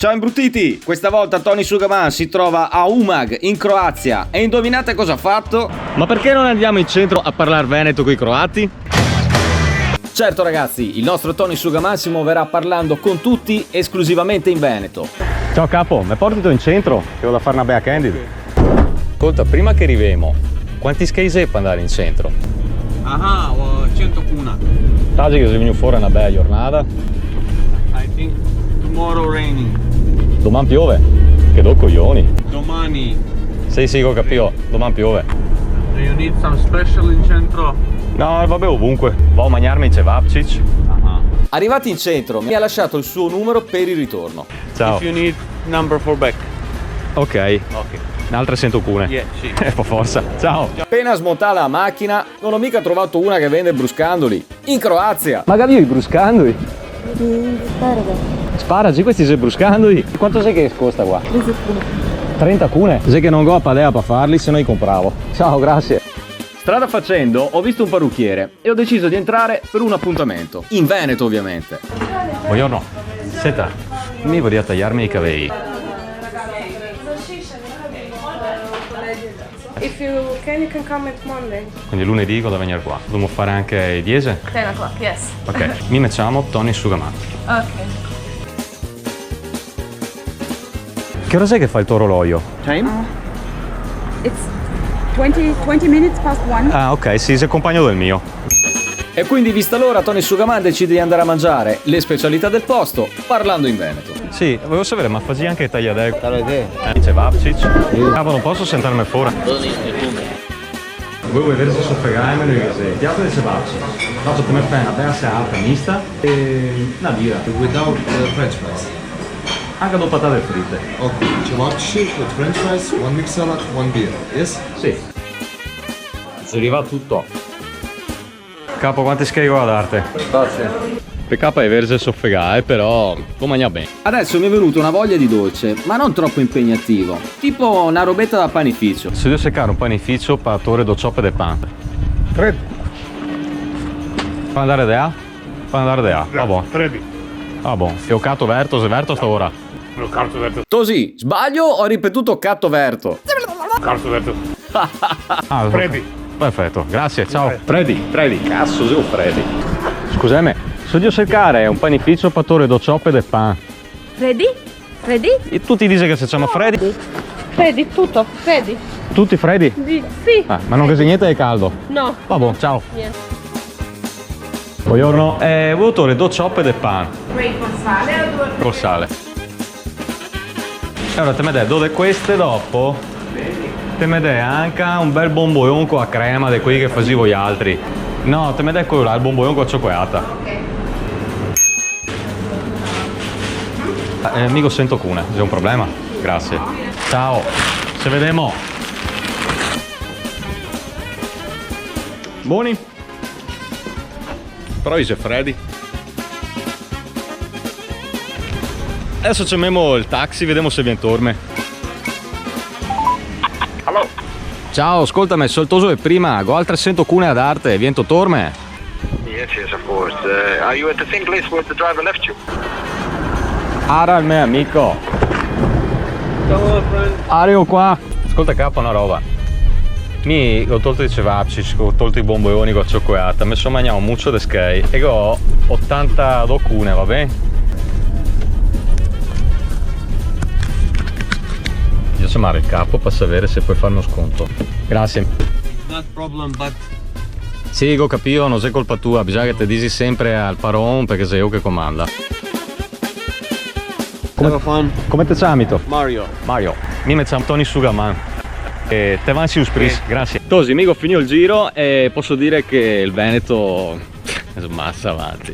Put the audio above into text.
Ciao imbruttiti! Questa volta Tony Sugarman si trova a Umag in Croazia e indovinate cosa ha fatto? Ma perché non andiamo in centro a parlare veneto coi croati? Certo ragazzi, il nostro Tony Sugarman si muoverà parlando con tutti esclusivamente in veneto. Ciao capo, mi porti tu in centro? Che ho da fare una bea candid. Ascolta, prima che arriviamo, quanti scheise per andare in centro? 101. Taggi che sei venuto fuori una bella giornata. I think tomorrow raining. Domani piove? Che do coglioni. Domani. Sì, ho capito, domani piove. Do you need some special in centro? No, vabbè, ovunque. Vado a mangiarmi in Cevapcic. Arrivati in centro mi ha lasciato il suo numero per il ritorno. Ciao. If you need number for back. Ok. Ok. Un'altra 101. Yeah, sì. Per forza. Ciao. Appena smontata la macchina, non ho mica trovato una che vende bruscandoli. In Croazia! Magari i bruscandoli. Sparagi, questi sei bruscandoli. Quanto sai che costa qua? 30 cune. Sai che non go a padea per farli, se no li compravo. Ciao, grazie. Strada facendo ho visto un parrucchiere e ho deciso di entrare per un appuntamento. In Veneto ovviamente. Buongiorno. Senta, mi vorrei tagliarmi i capelli. If you can come at Monday. Quindi lunedì cosa venire qua? Dobbiamo fare anche il 10? 10 o'clock, yes. Ok, mi chiamo Tony Sugarman. Ok. Che ora sei che fa il tuo orologio? It's 20 minutes past 1. Ah, ok, sì, sei compagno del mio. E quindi vista l'ora Tony Sugarman decide di andare a mangiare le specialità del posto parlando in Veneto. Sì, volevo sapere, ma facevi anche tagliadelle? Dice Vapcic. Cavolo, non posso sentarmi fuori. Voi vedere se so fregare meno che sei. Piatto di Vapcic. Faccio come fai una bella serata mista e una birra. Without French fries. Anche dopo patate fritte. Okay, cevapici with French fries, one mixed salad, one beer. Yes? Sì. Si arriva a tutto. Capo, quanti scheghe a darti? Grazie. Peccato è verse soffegare, però lo mangia bene. Adesso mi è venuta una voglia di dolce, ma non troppo impegnativo. Tipo una robetta da panificio. Se devo seccare un panificio per torre do cioppe de pan. 3. Fa andare da A? Fa andare da A. Va buono. 3. Va buono. E ho catto verto, se verto sta ora. Lo carto verto. Tosi, sbaglio o ho ripetuto catto verto? Carto verto. Ah, Freddy. Perfetto, grazie, ciao. Freddy, cazzo, sei un Freddy. Scusami, se devo cercare un panificio per torre do cioppe de pan. Ready? Ready? E tu ti dici che se chiama Freddy? Ready, tutto. Ready? Tutti Freddy? Sì. Ah, ma non che se niente è caldo. No. Va buono, ciao. Niente. Buongiorno, volevo torre do cioppe de pan. Wait, con sale o due? Col sale. E allora te mi dai due di queste dopo? Te mi dai anche un bel bomboionco a crema di quelli che facevo gli altri. No, te mi dai quello là, il bomboionco a cioccolata. Mico sento cune, c'è un problema? Grazie. Ciao, ci vediamo. Buoni? Però dice Freddy. Adesso chiamiamo il taxi, vediamo se viene torme. Hello. Ciao, ascoltami, soltoso e prima, go altre 100 cune ad arte, viento torme. Yes, of course. Are you at the same place where the driver left you? Ara il mio amico. Ciao, friend. Ario qua. Ascolta capo una roba. Ho tolto i cevapcic, ho tolto i bomboioni con la cioccolata, mi sono mangiato muccio de skate e ho 82 cune, va bene? Io chiamare il capo per sapere se puoi fare uno sconto. Grazie. Not problem, but Sì, ho capito, non sei colpa tua, bisogna che ti dici sempre al paron perché sei io che comanda. have fun. Come te chiami? Mario. Mario, mi chiamo Tony Sugarman. E te vansi un spris, grazie. Tosi, mico finito il giro e posso dire che il Veneto è massa avanti.